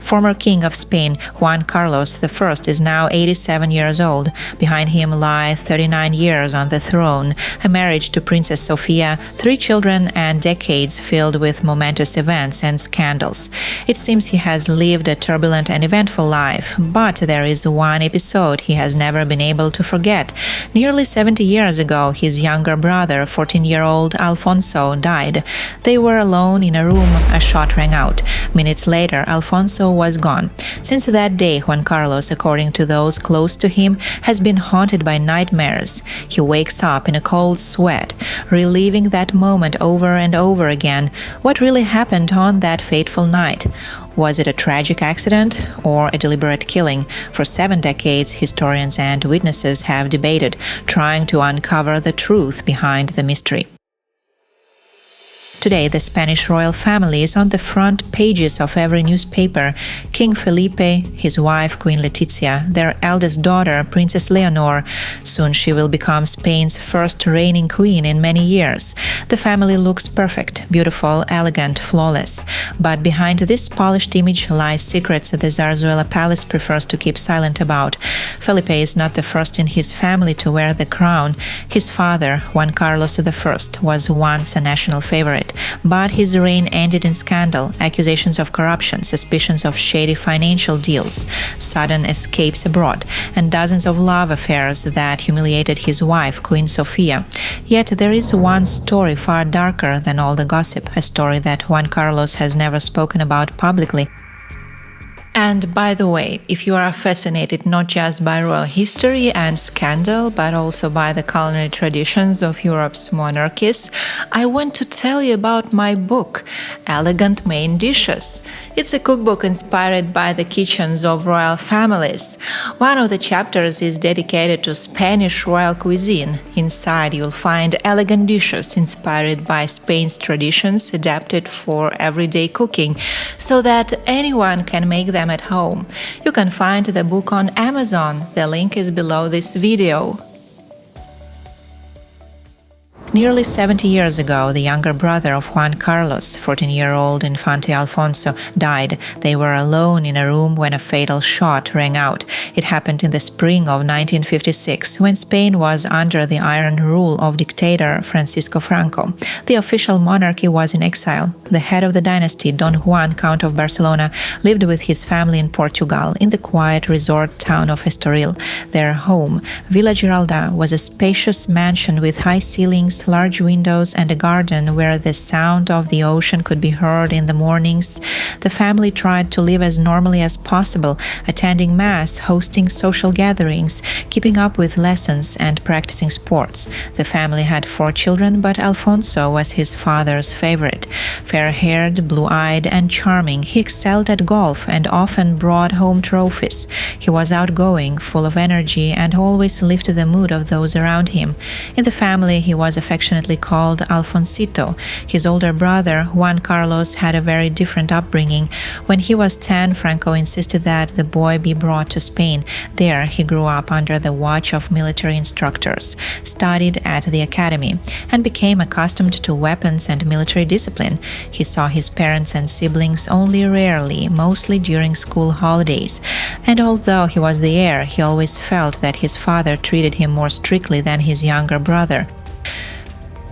Former King of Spain, Juan Carlos I, is now 87 years old. Behind him lie 39 years on the throne, a marriage to Princess Sofia, 3 children, and decades filled with momentous events and scandals. It seems he has lived a turbulent and eventful life, but there is one episode he has never been able to forget. Nearly 70 years ago, his younger brother, 14-year-old Alfonso, died. They were alone in a room. A shot rang out. Minutes later, Alfonso was gone. Since that day, Juan Carlos, according to those close to him, has been haunted by nightmares. He wakes up in a cold sweat, reliving that moment over and over again. What really happened on that fateful night? Was it a tragic accident or a deliberate killing? For 7 decades, historians and witnesses have debated, trying to uncover the truth behind the mystery. Today, the Spanish royal family is on the front pages of every newspaper. King Felipe, his wife Queen Letizia, their eldest daughter Princess Leonor. Soon she will become Spain's first reigning queen in many years. The family looks perfect, beautiful, elegant, flawless. But behind this polished image lie secrets the Zarzuela Palace prefers to keep silent about. Felipe is not the first in his family to wear the crown. His father, Juan Carlos I, was once a national favorite. But his reign ended in scandal, accusations of corruption, suspicions of shady financial deals, sudden escapes abroad, and dozens of love affairs that humiliated his wife, Queen Sofia. Yet there is one story far darker than all the gossip, a story that Juan Carlos has never spoken about publicly. And by the way, if you are fascinated not just by royal history and scandal, but also by the culinary traditions of Europe's monarchies, I want to tell you about my book, Elegant Main Dishes. It's a cookbook inspired by the kitchens of royal families. One of the chapters is dedicated to Spanish royal cuisine. Inside you'll find elegant dishes inspired by Spain's traditions, adapted for everyday cooking, so that anyone can make them at home. You can find the book on Amazon. The link is below this video. Nearly 70 years ago, the younger brother of Juan Carlos, 14-year-old Infante Alfonso, died. They were alone in a room when a fatal shot rang out. It happened in the spring of 1956, when Spain was under the iron rule of dictator Francisco Franco. The official monarchy was in exile. The head of the dynasty, Don Juan, Count of Barcelona, lived with his family in Portugal, in the quiet resort town of Estoril. Their home, Villa Giralda, was a spacious mansion with high ceilings, large windows, and a garden where the sound of the ocean could be heard in the mornings. The family tried to live as normally as possible, attending mass, hosting social gatherings, keeping up with lessons, and practicing sports. The family had 4 children, but Alfonso was his father's favorite. Fair-haired, blue-eyed, and charming, he excelled at golf and often brought home trophies. He was outgoing, full of energy, and always lifted the mood of those around him. In the family, he was affectionately called Alfonsito. His older brother, Juan Carlos, had a very different upbringing. When he was 10, Franco insisted that the boy be brought to Spain. There, he grew up under the watch of military instructors, studied at the academy, and became accustomed to weapons and military discipline. He saw his parents and siblings only rarely, mostly during school holidays. And although he was the heir, he always felt that his father treated him more strictly than his younger brother.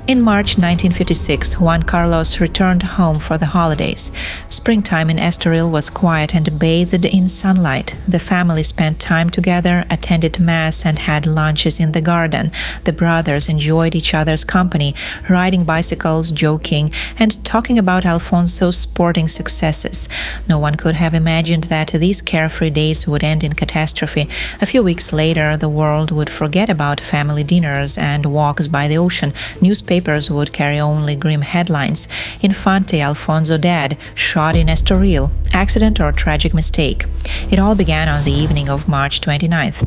In March 1956, Juan Carlos returned home for the holidays. Springtime in Estoril was quiet and bathed in sunlight. The family spent time together, attended mass, and had lunches in the garden. The brothers enjoyed each other's company, riding bicycles, joking, and talking about Alfonso's sporting successes. No one could have imagined that these carefree days would end in catastrophe. A few weeks later, the world would forget about family dinners and walks by the ocean. Newspapers would carry only grim headlines. Infante Alfonso dead, shot in Estoril, accident or tragic mistake. It all began on the evening of March 29th.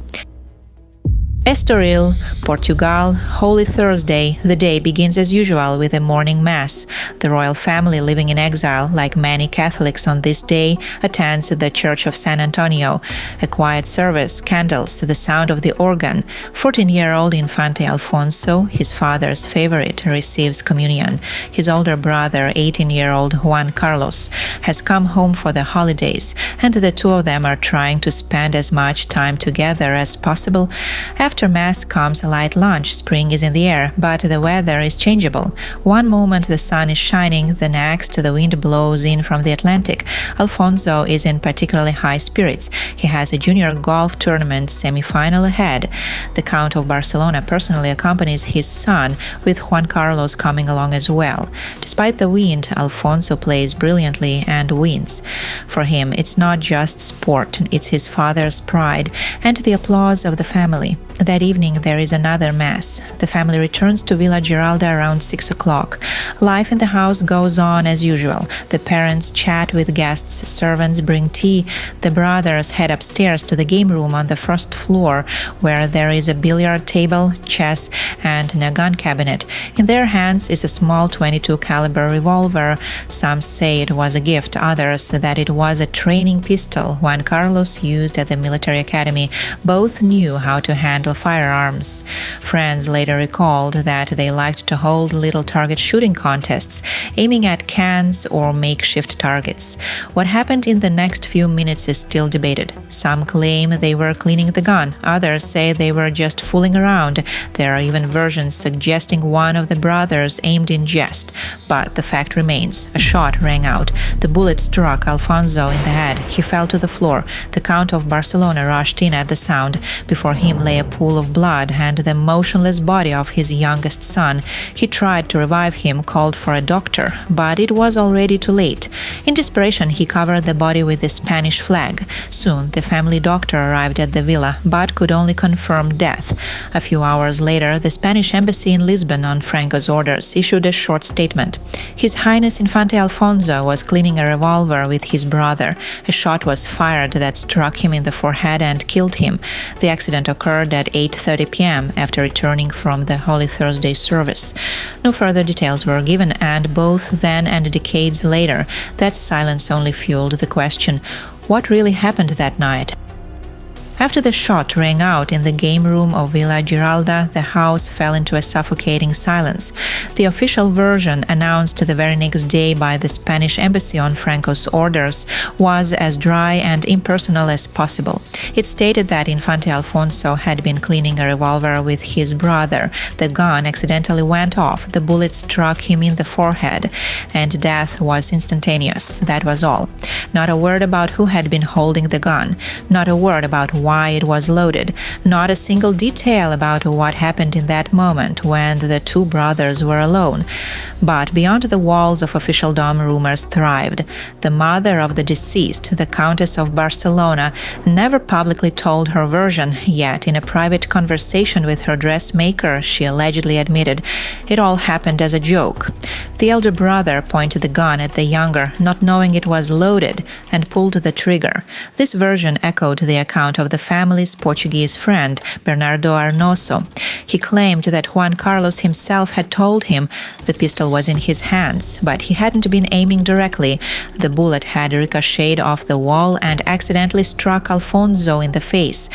Estoril, Portugal, Holy Thursday. The day begins as usual with a morning mass. The royal family living in exile, like many Catholics on this day, attends the Church of San Antonio. A quiet service, candles, the sound of the organ. 14-year-old Infante Alfonso, his father's favorite, receives communion. His older brother, 18-year-old Juan Carlos, has come home for the holidays, and the two of them are trying to spend as much time together as possible. After Mass comes a light lunch. Spring is in the air, but the weather is changeable. One moment the sun is shining, the next the wind blows in from the Atlantic. Alfonso is in particularly high spirits. He has a junior golf tournament semi-final ahead. The Count of Barcelona personally accompanies his son, with Juan Carlos coming along as well. Despite the wind, Alfonso plays brilliantly and wins. For him, it's not just sport, it's his father's pride and the applause of the family. That evening there is another mass. The family returns to Villa Giralda around 6 o'clock. Life in the house goes on as usual. The parents chat with guests, servants bring tea. The brothers head upstairs to the game room on the first floor, where there is a billiard table, chess, and a gun cabinet. In their hands is a small 22 caliber revolver. Some say it was a gift, others that it was a training pistol Juan Carlos used at the military academy. Both knew how to handle firearms. Friends later recalled that they liked to hold little target shooting contests, aiming at cans or makeshift targets. What happened in the next few minutes is still debated. Some claim they were cleaning the gun, others say they were just fooling around. There are even versions suggesting one of the brothers aimed in jest, but the fact remains. A shot rang out. The bullet struck Alfonso in the head. He fell to the floor. The Count of Barcelona rushed in at the sound. Before him lay a pool of blood and the motionless body of his youngest son. He tried to revive him, called for a doctor, but it was already too late. In desperation, he covered the body with the Spanish flag. Soon, the family doctor arrived at the villa, but could only confirm death. A few hours later, the Spanish embassy in Lisbon, on Franco's orders, issued a short statement. His Highness Infante Alfonso was cleaning a revolver with his brother. A shot was fired that struck him in the forehead and killed him. The accident occurred at 8:30 p.m. after returning from the Holy Thursday service. No further details were given, and both then and decades later, that silence only fueled the question, what really happened that night? After the shot rang out in the game room of Villa Giralda, the house fell into a suffocating silence. The official version, announced the very next day by the Spanish embassy on Franco's orders, was as dry and impersonal as possible. It stated that Infante Alfonso had been cleaning a revolver with his brother. The gun accidentally went off, the bullet struck him in the forehead, and death was instantaneous. That was all. Not a word about who had been holding the gun, not a word about why it was loaded, not a single detail about what happened in that moment when the two brothers were alone. But beyond the walls of officialdom, rumors thrived. The mother of the deceased, the Countess of Barcelona, never publicly told her version, yet in a private conversation with her dressmaker, she allegedly admitted it all happened as a joke. The elder brother pointed the gun at the younger, not knowing it was loaded, and pulled the trigger. This version echoed the account of the family's Portuguese friend, Bernardo Arnoso. He claimed that Juan Carlos himself had told him the pistol was in his hands, but he hadn't been aiming directly. The bullet had ricocheted off the wall and accidentally struck Alfonso in the face.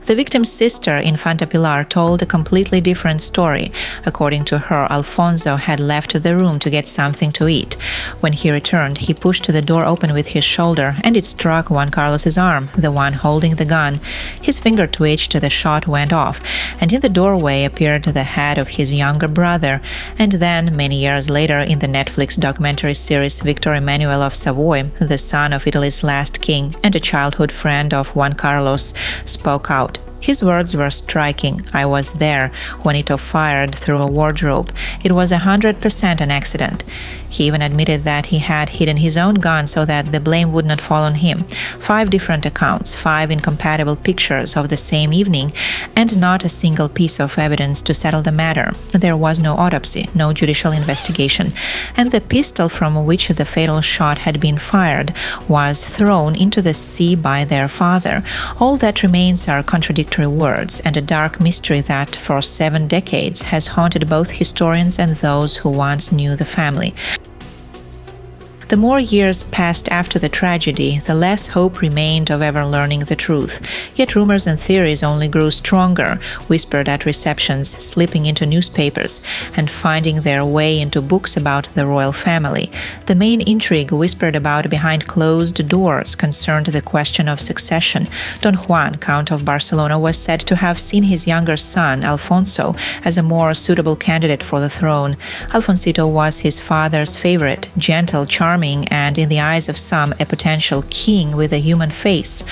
The victim's sister, Infanta Pilar, told a completely different story. According to her, Alfonso had left the room to get something to eat. When he returned, he pushed the door open with his shoulder, and it struck Juan Carlos's arm, the one holding the gun. His finger twitched, the shot went off, and in the doorway appeared the head of his younger brother. And then, many years later, in the Netflix documentary series Victor Emmanuel of Savoy, the son of Italy's last king and a childhood friend of Juan Carlos, spoke out. His words were striking. I was there. Juanito fired through a wardrobe. It was 100% an accident. He even admitted that he had hidden his own gun so that the blame would not fall on him. 5 different accounts, 5 incompatible pictures of the same evening, and not a single piece of evidence to settle the matter. There was no autopsy, no judicial investigation, and the pistol from which the fatal shot had been fired was thrown into the sea by their father. All that remains are contradictory words and a dark mystery that for 7 decades has haunted both historians and those who once knew the family. The more years passed after the tragedy, the less hope remained of ever learning the truth. Yet rumors and theories only grew stronger, whispered at receptions, slipping into newspapers, and finding their way into books about the royal family. The main intrigue whispered about behind closed doors concerned the question of succession. Don Juan, Count of Barcelona, was said to have seen his younger son, Alfonso, as a more suitable candidate for the throne. Alfonsito was his father's favorite, gentle, charming, and, in the eyes of some, a potential king with a human face.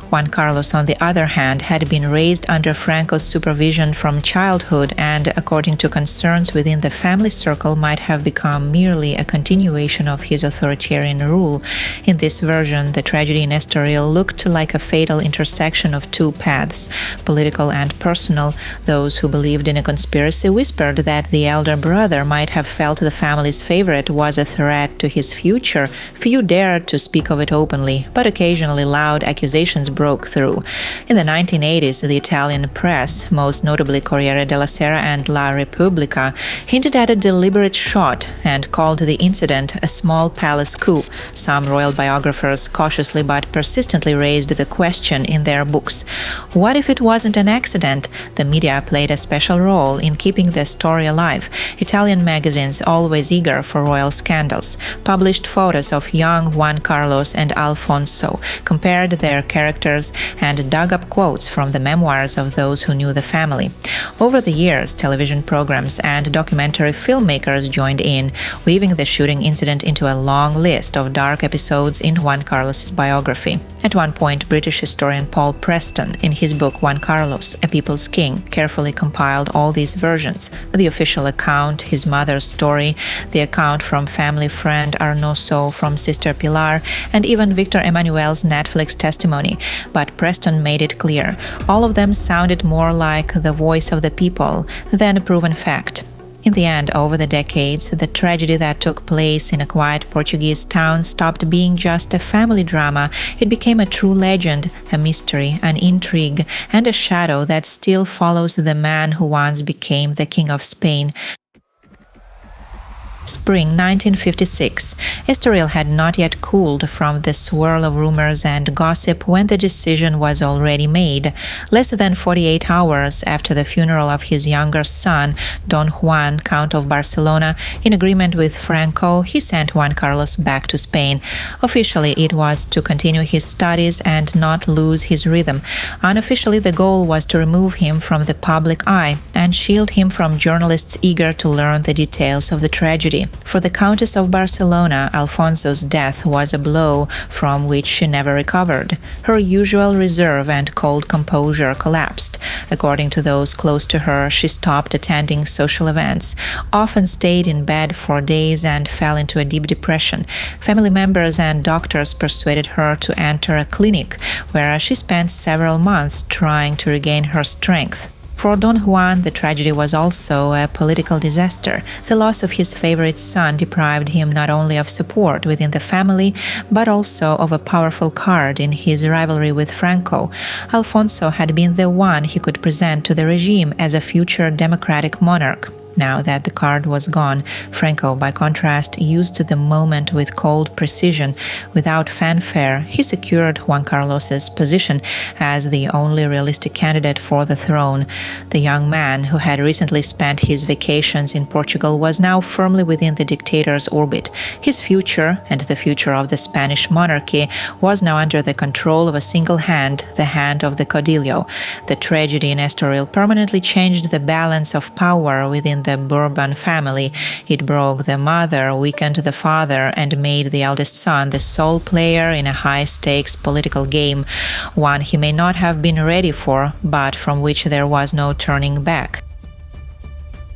Juan Carlos, on the other hand, had been raised under Franco's supervision from childhood and, according to concerns within the family circle, might have become merely a continuation of his authoritarian rule. In this version, the tragedy in Estoril looked like a fatal intersection of 2 paths, political and personal. Those who believed in a conspiracy whispered that the elder brother might have felt the family's favorite was a threat to his future. Few dared to speak of it openly, but occasionally loud accusations broke through. In the 1980s, the Italian press, most notably Corriere della Sera and La Repubblica, hinted at a deliberate shot and called the incident a small palace coup. Some royal biographers cautiously but persistently raised the question in their books. What if it wasn't an accident? The media played a special role in keeping the story alive. Italian magazines, always eager for royal scandals, published photos of young Juan Carlos and Alfonso, compared their characters, and dug up quotes from the memoirs of those who knew the family. Over the years, television programs and documentary filmmakers joined in, weaving the shooting incident into a long list of dark episodes in Juan Carlos's biography. At one point, British historian Paul Preston, in his book Juan Carlos, A People's King, carefully compiled all these versions: the official account, his mother's story, the account from family friend Arnoso, from Sister Pilar, and even Victor Emmanuel's Netflix testimony. But Preston made it clear, all of them sounded more like the voice of the people than a proven fact. In the end, over the decades, the tragedy that took place in a quiet Portuguese town stopped being just a family drama. It became a true legend, a mystery, an intrigue, and a shadow that still follows the man who once became the King of Spain. Spring 1956. Estoril had not yet cooled from the swirl of rumors and gossip when the decision was already made. Less than 48 hours after the funeral of his younger son, Don Juan, Count of Barcelona, in agreement with Franco, he sent Juan Carlos back to Spain. Officially, it was to continue his studies and not lose his rhythm. Unofficially, the goal was to remove him from the public eye and shield him from journalists eager to learn the details of the tragedy. For the Countess of Barcelona, Alfonso's death was a blow from which she never recovered. Her usual reserve and cold composure collapsed. According to those close to her, she stopped attending social events, often stayed in bed for days, and fell into a deep depression. Family members and doctors persuaded her to enter a clinic, where she spent several months trying to regain her strength. For Don Juan, the tragedy was also a political disaster. The loss of his favorite son deprived him not only of support within the family, but also of a powerful card in his rivalry with Franco. Alfonso had been the one he could present to the regime as a future democratic monarch. Now that the card was gone, Franco, by contrast, used the moment with cold precision. Without fanfare, he secured Juan Carlos's position as the only realistic candidate for the throne. The young man, who had recently spent his vacations in Portugal, was now firmly within the dictator's orbit. His future, and the future of the Spanish monarchy, was now under the control of a single hand, the hand of the caudillo. The tragedy in Estoril permanently changed the balance of power within the Bourbon family. It broke the mother, weakened the father, and made the eldest son the sole player in a high-stakes political game, one he may not have been ready for, but from which there was no turning back.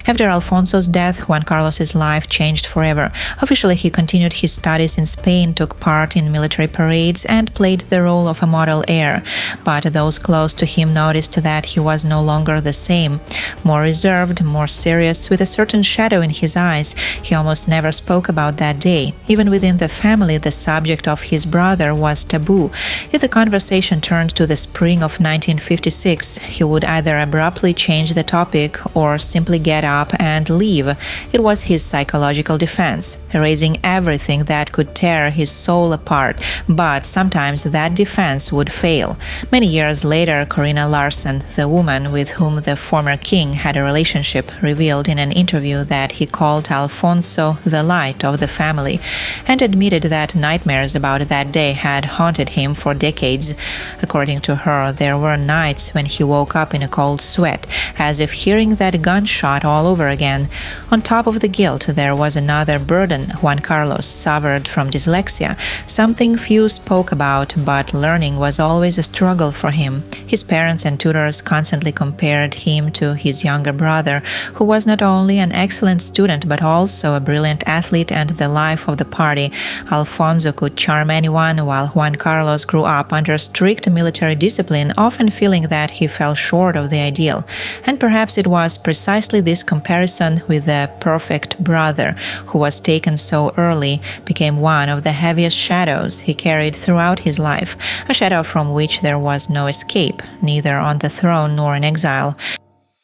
After Alfonso's death, Juan Carlos's life changed forever. Officially, he continued his studies in Spain, took part in military parades, and played the role of a model heir. But those close to him noticed that he was no longer the same. More reserved, more serious, with a certain shadow in his eyes. He almost never spoke about that day. Even within the family, the subject of his brother was taboo. If the conversation turned to the spring of 1956, he would either abruptly change the topic or simply get up and leave. It was his psychological defense, erasing everything that could tear his soul apart, but sometimes that defense would fail. Many years later, Corina Larsen, the woman with whom the former king had a relationship, revealed in an interview that he called Alfonso the light of the family, and admitted that nightmares about that day had haunted him for decades. According to her, there were nights when he woke up in a cold sweat, as if hearing that gunshot all over again. On top of the guilt, there was another burden. Juan Carlos suffered from dyslexia, something few spoke about, but learning was always a struggle for him. His parents and tutors constantly compared him to his younger brother, who was not only an excellent student but also a brilliant athlete and the life of the party. Alfonso could charm anyone, while Juan Carlos grew up under strict military discipline, often feeling that he fell short of the ideal. And perhaps it was precisely this comparison with the perfect brother, who was taken so early, became one of the heaviest shadows he carried throughout his life, a shadow from which there was no escape, neither on the throne nor in exile.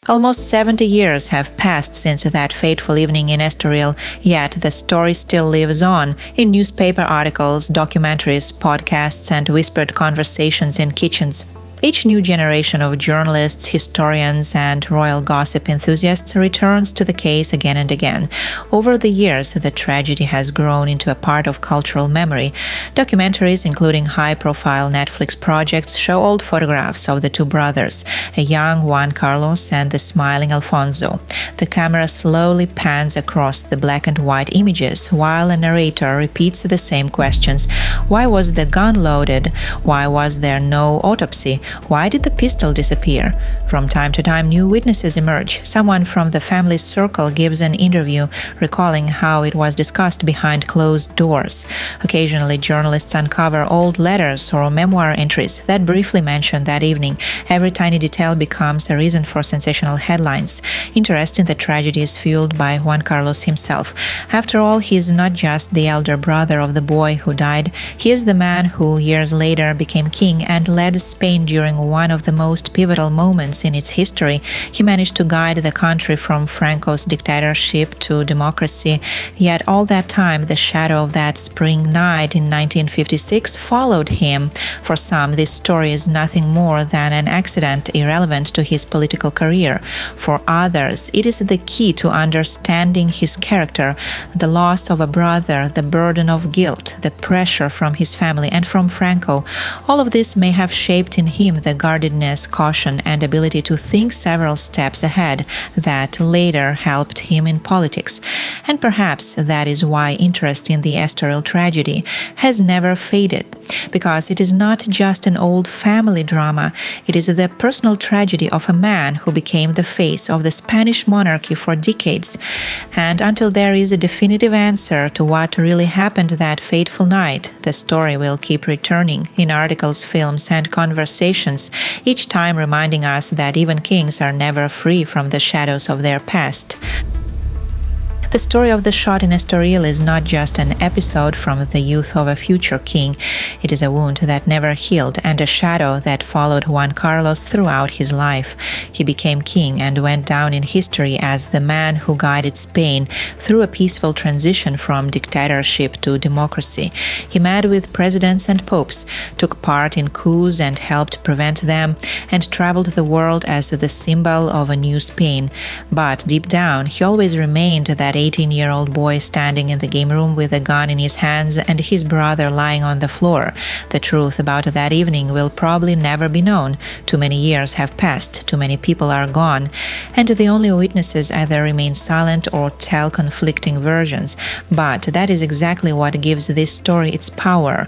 Almost 70 years have passed since that fateful evening in Estoril, yet the story still lives on in newspaper articles, documentaries, podcasts, and whispered conversations in kitchens. Each new generation of journalists, historians, and royal gossip enthusiasts returns to the case again and again. Over the years, the tragedy has grown into a part of cultural memory. Documentaries, including high-profile Netflix projects, show old photographs of the two brothers, a young Juan Carlos and the smiling Alfonso. The camera slowly pans across the black and white images, while a narrator repeats the same questions. Why was the gun loaded? Why was there no autopsy? Why did the pistol disappear? From time to time, new witnesses emerge. Someone from the family circle gives an interview, recalling how it was discussed behind closed doors. Occasionally, journalists uncover old letters or memoir entries that briefly mention that evening. Every tiny detail becomes a reason for sensational headlines. Interest in the tragedy is fueled by Juan Carlos himself. After all, he is not just the elder brother of the boy who died. He is the man who, years later, became king and led Spain during one of the most pivotal moments in its history. He managed to guide the country from Franco's dictatorship to democracy. Yet all that time, the shadow of that spring night in 1956 followed him. For some, this story is nothing more than an accident irrelevant to his political career. For others, it is the key to understanding his character, the loss of a brother, the burden of guilt, the pressure from his family and from Franco. All of this may have shaped in him the guardedness, caution, and ability to think several steps ahead that later helped him in politics. And perhaps that is why interest in the Estoril tragedy has never faded, because it is not just an old family drama, it is the personal tragedy of a man who became the face of the Spanish monarchy for decades. And until there is a definitive answer to what really happened that fateful night, the story will keep returning in articles, films, and conversations, each time reminding us that even kings are never free from the shadows of their past. The story of the shot in Estoril is not just an episode from the youth of a future king. It is a wound that never healed and a shadow that followed Juan Carlos throughout his life. He became king and went down in history as the man who guided Spain through a peaceful transition from dictatorship to democracy. He met with presidents and popes, took part in coups and helped prevent them, and traveled the world as the symbol of a new Spain. But deep down, he always remained that 18-year-old boy standing in the game room with a gun in his hands and his brother lying on the floor. The truth about that evening will probably never be known. Too many years have passed, too many people are gone, and the only witnesses either remain silent or tell conflicting versions. But that is exactly what gives this story its power.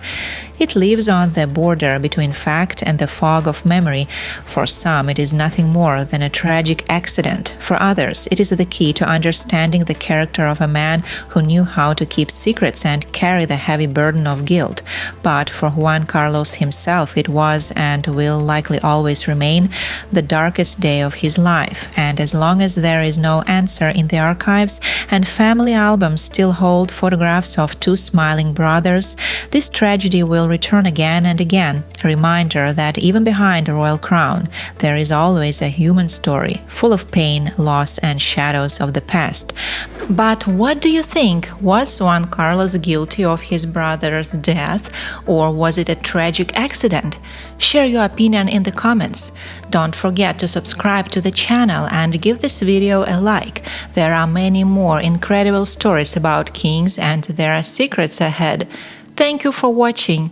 It lives on the border between fact and the fog of memory. For some, it is nothing more than a tragic accident. For others, it is the key to understanding the character of a man who knew how to keep secrets and carry the heavy burden of guilt. But for Juan Carlos himself, it was and will likely always remain the darkest day of his life. And as long as there is no answer in the archives and family albums still hold photographs of two smiling brothers, this tragedy will return again and again, a reminder that even behind a royal crown, there is always a human story, full of pain, loss, and shadows of the past. But what do you think? Was Juan Carlos guilty of his brother's death, or was it a tragic accident? Share your opinion in the comments. Don't forget to subscribe to the channel and give this video a like. There are many more incredible stories about kings, and there are secrets ahead. Thank you for watching.